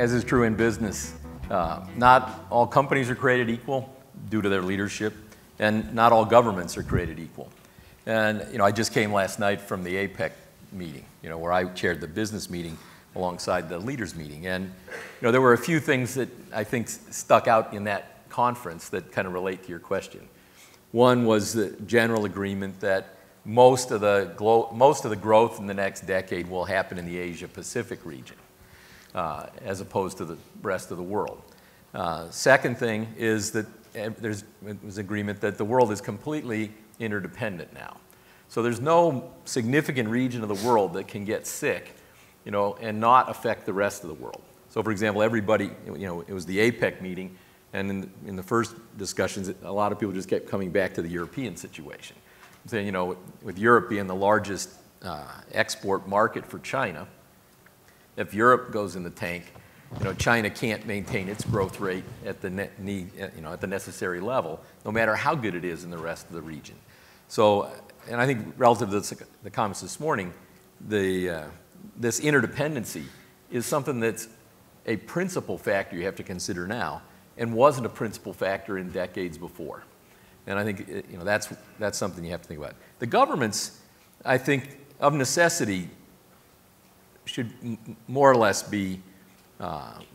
as is true in business, not all companies are created equal due to their leadership, and not all governments are created equal. And I just came last night from the APEC meeting, where I chaired the business meeting alongside the leaders meeting. And there were a few things that I think stuck out in that conference that kind of relate to your question. One was the general agreement that most of the growth in the next decade will happen in the Asia-Pacific region, as opposed to the rest of the world. Second thing is that there was agreement that the world is completely interdependent now. So there's no significant region of the world that can get sick, and not affect the rest of the world. So for example, everybody, it was the APEC meeting, and in the first discussions, a lot of people just kept coming back to the European situation. Saying, with Europe being the largest export market for China, if Europe goes in the tank, China can't maintain its growth rate at the at the necessary level, no matter how good it is in the rest of the region. So, and I think relative to the comments this morning, this interdependency is something that's a principal factor you have to consider now, and wasn't a principal factor in decades before. And I think that's something you have to think about. The governments, I think, of necessity, should more or less be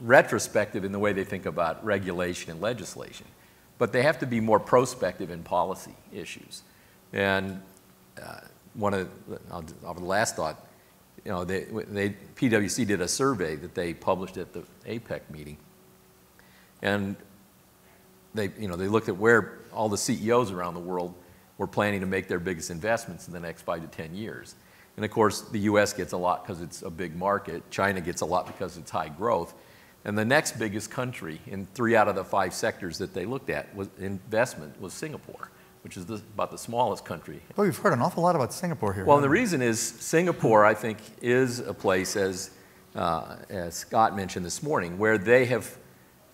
retrospective in the way they think about regulation and legislation. But they have to be more prospective in policy issues. And one of the last thought, PwC did a survey that they published at the APEC meeting. And they looked at where all the CEOs around the world were planning to make their biggest investments in the next 5 to 10 years. And of course, the US gets a lot because it's a big market. China gets a lot because it's high growth. And the next biggest country in 3 out of the 5 sectors that they looked at was investment was Singapore, which is about the smallest country. Well, we've heard an awful lot about Singapore here. Well, the reason is Singapore, I think, is a place, as Scott mentioned this morning, where they have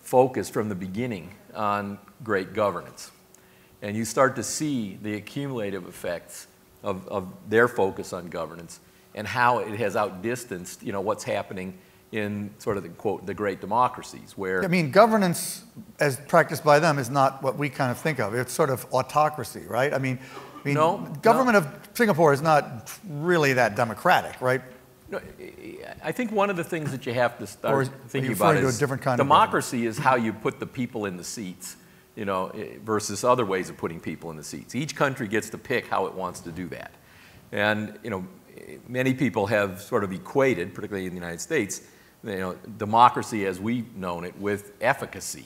focused from the beginning on great governance. And you start to see the accumulative effects of their focus on governance and how it has outdistanced, what's happening in sort of the great democracies where... I mean, governance as practiced by them is not what we kind of think of. It's sort of autocracy, right? I mean no, government of Singapore is not really that democratic, right? No, I think one of the things that you have to start thinking about is a different kind democracy is how you put the people in the seats, versus other ways of putting people in the seats. Each country gets to pick how it wants to do that. And, many people have sort of equated, particularly in the United States, democracy as we've known it with efficacy.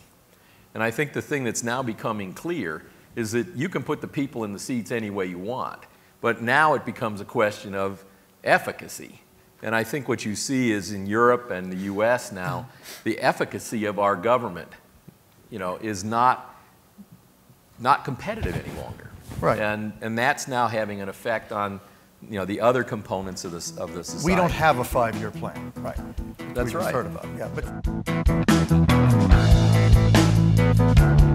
And I think the thing that's now becoming clear is that you can put the people in the seats any way you want, but now it becomes a question of efficacy. And I think what you see is in Europe and the US now, the efficacy of our government, is not competitive any longer. Right. And that's now having an effect on the other components of the society. We don't have a 5-year plan, right? That's right. We just heard about it, yeah. But